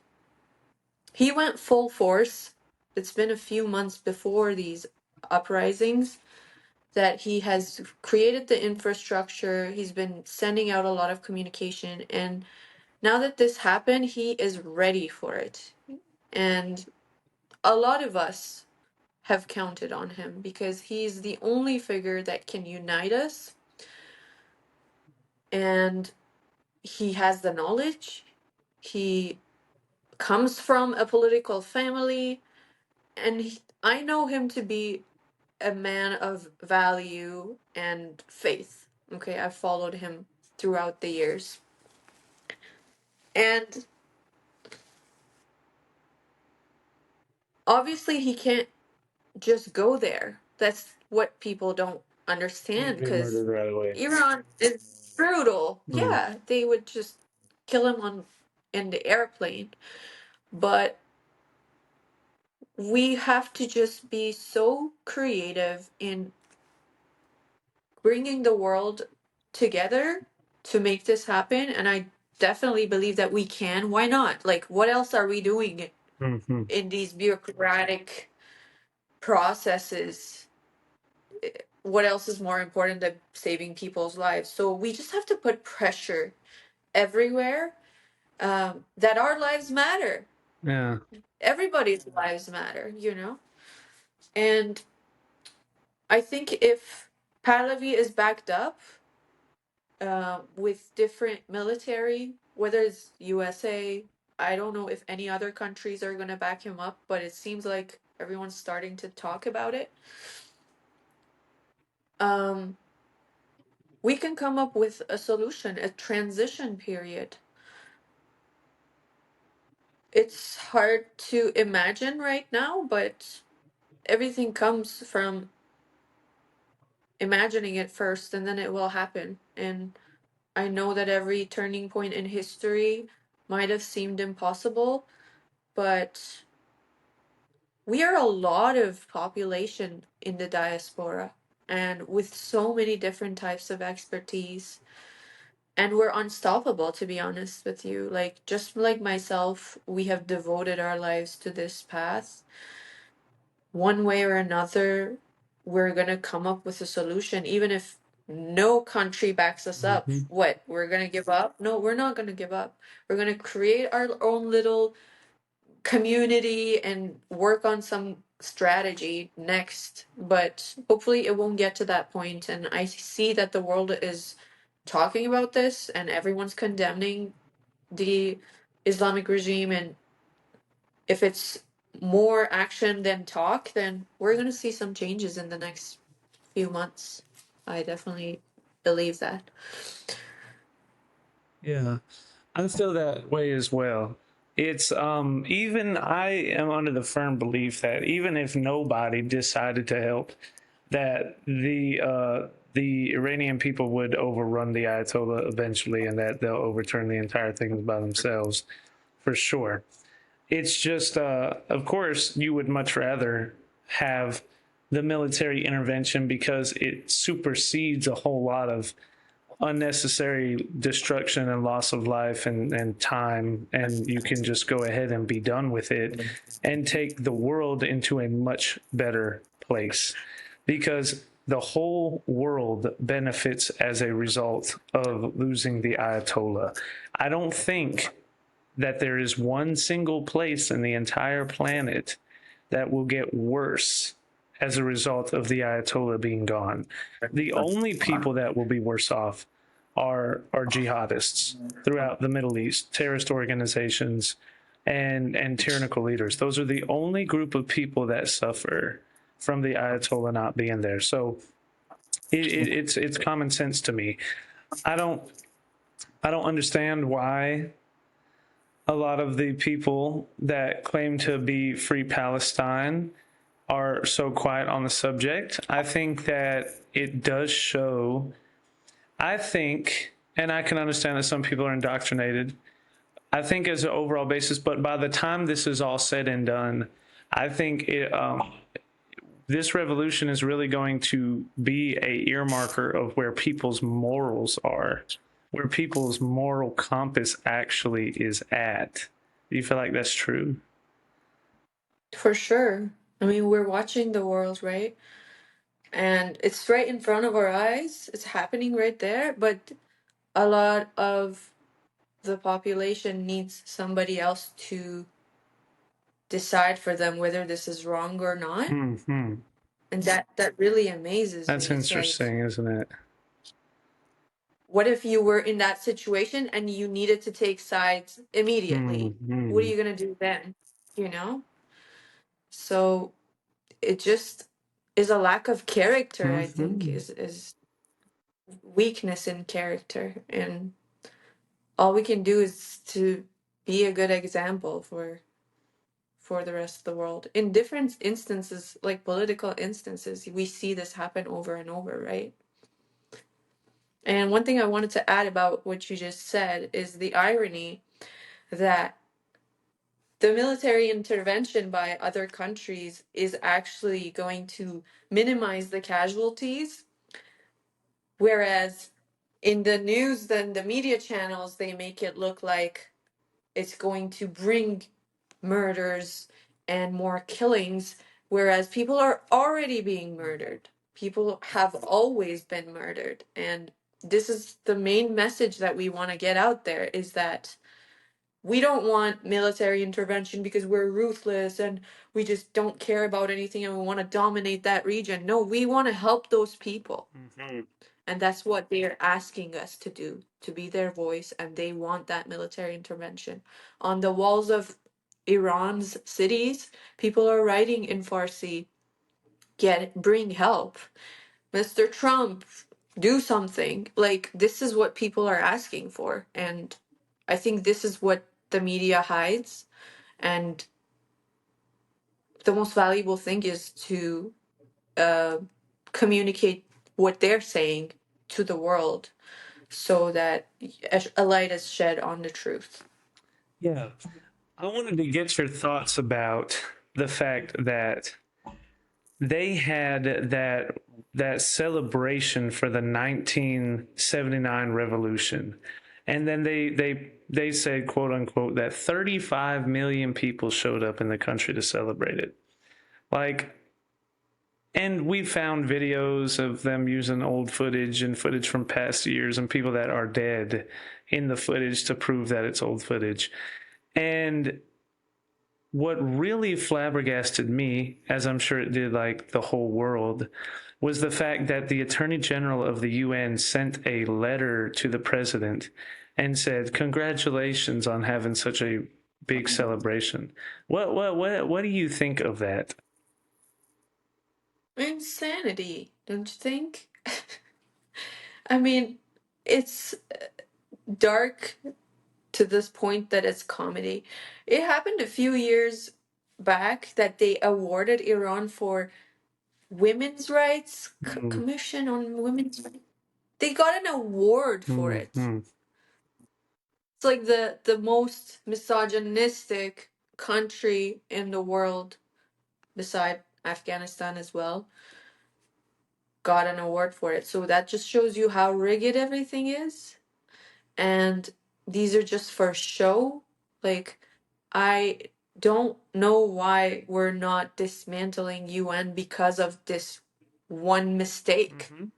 he went full force. It's been a few months before these uprisings that he has created the infrastructure. He's been sending out a lot of communication, and now that this happened, he is ready for it. And a lot of us have counted on him because he's the only figure that can unite us, and he has the knowledge. He comes from a political family, and I know him to be a man of value and faith. Okay, I've followed him throughout the years. And obviously, he can't just go there. That's what people don't understand, He'd be because murdered right away. Iran is brutal. Mm. Yeah, they would just kill him on in the airplane. But we have to just be so creative in bringing the world together to make this happen. And I definitely believe that we can. Why not? Like, what else are we doing Mm-hmm. in these bureaucratic processes? What else is more important than saving people's lives? So we just have to put pressure everywhere, that our lives matter. Yeah. Everybody's lives matter, And I think if Pahlavi is backed up with different military, whether it's USA, I don't know if any other countries are going to back him up, but it seems like everyone's starting to talk about it. Um, we can come up with a solution, a transition period. It's hard to imagine right now, but everything comes from imagining it first, and then it will happen. And I know that every turning point in history might have seemed impossible, but we are a lot of population in the diaspora, and with so many different types of expertise, and we're unstoppable, to be honest with you. Like, just like myself, we have devoted our lives to this path. One way or another, we're gonna come up with a solution, even if no country backs us up. Mm-hmm. What, we're gonna give up? No, we're not gonna give up. We're gonna create our own little community and work on some strategy next. But hopefully it won't get to that point. And I see that the world is talking about this, and everyone's condemning the Islamic regime. And if it's more action than talk, then we're going to see some changes in the next few months. I definitely believe that. Yeah. I feel that way as well. It's even I am under the firm belief that even if nobody decided to help, that the Iranian people would overrun the Ayatollah eventually, and that they'll overturn the entire thing by themselves, for sure. It's just, of course, you would much rather have the military intervention because it supersedes a whole lot of unnecessary destruction and loss of life and time, and you can just go ahead and be done with it and take the world into a much better place, because the whole world benefits as a result of losing the Ayatollah. I don't think that there is one single place in the entire planet that will get worse as a result of the Ayatollah being gone. The only people that will be worse off are jihadists throughout the Middle East, terrorist organizations, and tyrannical leaders. Those are the only group of people that suffer from the Ayatollah not being there. So it's common sense to me. I don't I don't understand why a lot of the people that claim to be free Palestine are so quiet on the subject. I think that it does show, I think, and I can understand that some people are indoctrinated. I think as an overall basis, but by the time this is all said and done, I think this revolution is really going to be a earmarker of where people's morals are, where people's moral compass actually is at. Do you feel like that's true? For sure. I mean, we're watching the world, right? And it's right in front of our eyes. It's happening right there. But a lot of the population needs somebody else to decide for them whether this is wrong or not. Mm-hmm. And that really amazes That's me. It's like, interesting, isn't it? what if you were in that situation and you needed to take sides immediately? What are Mm-hmm. you going to do then? You know? So it just is a lack of character, I think, Mm-hmm. is weakness in character. And all we can do is to be a good example for the rest of the world. In different instances, like political instances, we see this happen over and over, right? And one thing I wanted to add about what you just said is the irony that the military intervention by other countries is actually going to minimize the casualties, whereas in the news, then the media channels, they make it look like it's going to bring murders and more killings, whereas people are already being murdered. People have always been murdered. And this is the main message that we want to get out there, is that we don't want military intervention because we're ruthless and we just don't care about anything and we want to dominate that region. No, we want to help those people. Mm-hmm. And that's what they're asking us to do, to be their voice, and they want that military intervention. On the walls of Iran's cities, people are writing in Farsi, bring help. Mr. Trump, do something. Like, this is what people are asking for. And I think this is what the media hides. And the most valuable thing is to uh, communicate what they're saying to the world so that a light is shed on the truth. Yeah. I wanted to get your thoughts about the fact that they had that celebration for the 1979 revolution, and then they said, quote unquote, that 35 million people showed up in the country to celebrate it. Like, and we found videos of them using old footage and footage from past years and people that are dead in the footage to prove that it's old footage. And what really flabbergasted me, as I'm sure it did like the whole world, was the fact that the Attorney General of the UN sent a letter to the president and said, "Congratulations on having such a big celebration." What do you think of that? Insanity, don't you think? I mean, it's dark to this point that it's comedy. It happened a few years back that they awarded Iran for women's rights, Mm, commission on women's rights. They got an award for mm, it. mm, It's like the most misogynistic country in the world, beside Afghanistan as well, got an award for it. So that just shows you how rigged everything is. And these are just for show. Like, I don't know why we're not dismantling UN because of this one mistake. mhm.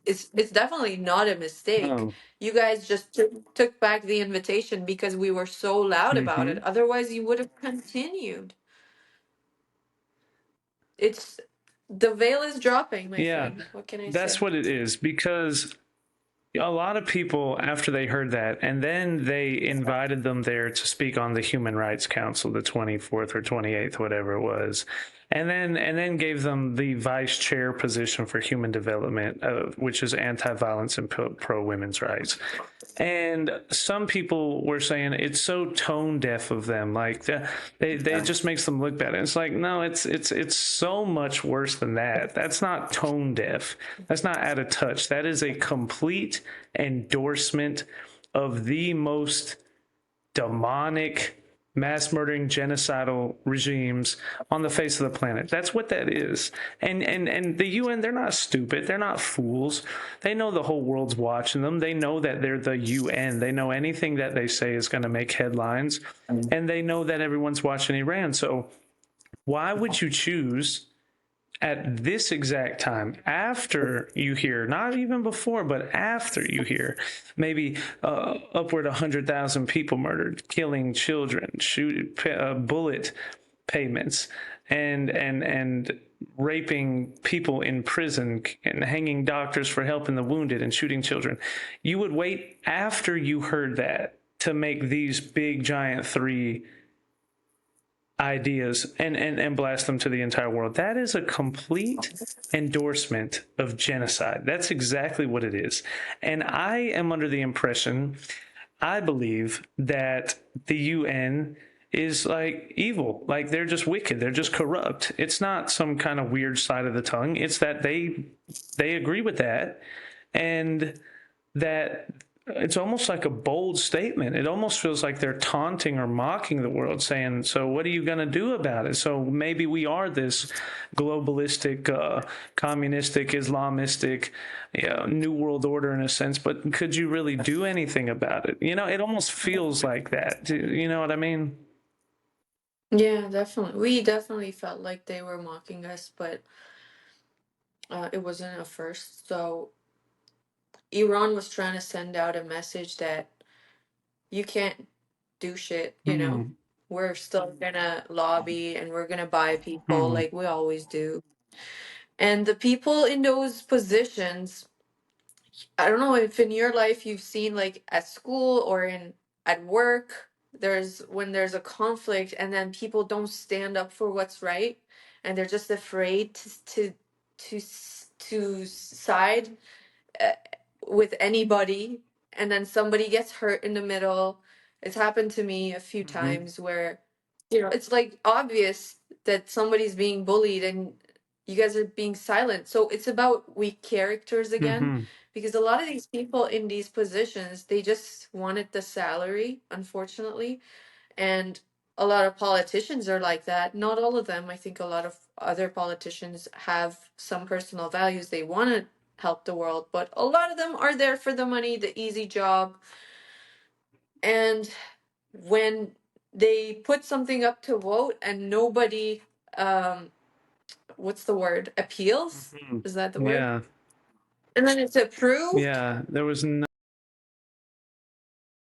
It's definitely not a mistake. Oh, You guys just took back the invitation because we were so loud about it. hmm. Otherwise, you would have continued. It's the veil is dropping, my Yeah, friend. What can I that's say? what it is because a lot of people, after they heard that, and then they invited them there to speak on the Human Rights Council, the 24th or 28th, whatever it was, and then gave them the vice chair position for human development, which is anti-violence and pro-women's rights. And some people were saying it's so tone deaf of them, like they it just makes them look bad. And it's like, no, it's so much worse than that. That's not tone deaf. That's not out of touch. That is a complete endorsement of the most demonic, mass murdering, genocidal regimes on the face of the planet. That's what that is. And the UN, they're not stupid. They're not fools. They know the whole world's watching them. They know that they're the UN. They know anything that they say is going to make headlines. And they know that everyone's watching Iran. So why would you choose at this exact time, after you hear, not even before, but after you hear maybe upward 100,000 people murdered, killing children, bullet payments, and raping people in prison and hanging doctors for helping the wounded and shooting children. You would wait after you heard that to make these big giant three ideas and blast them to the entire world. That is a complete endorsement of genocide. That's exactly what it is. And I am under the impression, I believe that the UN is like evil, like they're just wicked, they're just corrupt. It's not some kind of weird side of the tongue. It's that they agree with that, and that it's almost like a bold statement. It almost feels like they're taunting or mocking the world, saying, so what are you going to do about it? So maybe we are this globalistic, communistic, Islamistic, new world order in a sense, but could you really do anything about it? It almost feels like that. You know what I mean? Yeah, definitely. We definitely felt like they were mocking us, but it wasn't at first. So Iran was trying to send out a message that you can't do shit, you know? Hmm. We're still gonna lobby and we're gonna buy people Hmm. like we always do. And the people in those positions, I don't know if in your life you've seen like at school or in at work, when there's a conflict and then people don't stand up for what's right and they're just afraid to side uh, with anybody, and then somebody gets hurt in the middle. It's happened to me a few Hmm. times where it's like obvious that somebody's being bullied and you guys are being silent. So it's about weak characters again, Hmm. because a lot of these people in these positions, they just wanted the salary, unfortunately. And a lot of politicians are like that. Not all of them. I think a lot of other politicians have some personal values. They want to help the world, but a lot of them are there for the money, the easy job. And when they put something up to vote and nobody, what's the word? Appeals? Hmm. Is that the word? Yeah. And then it's approved. Yeah. There was no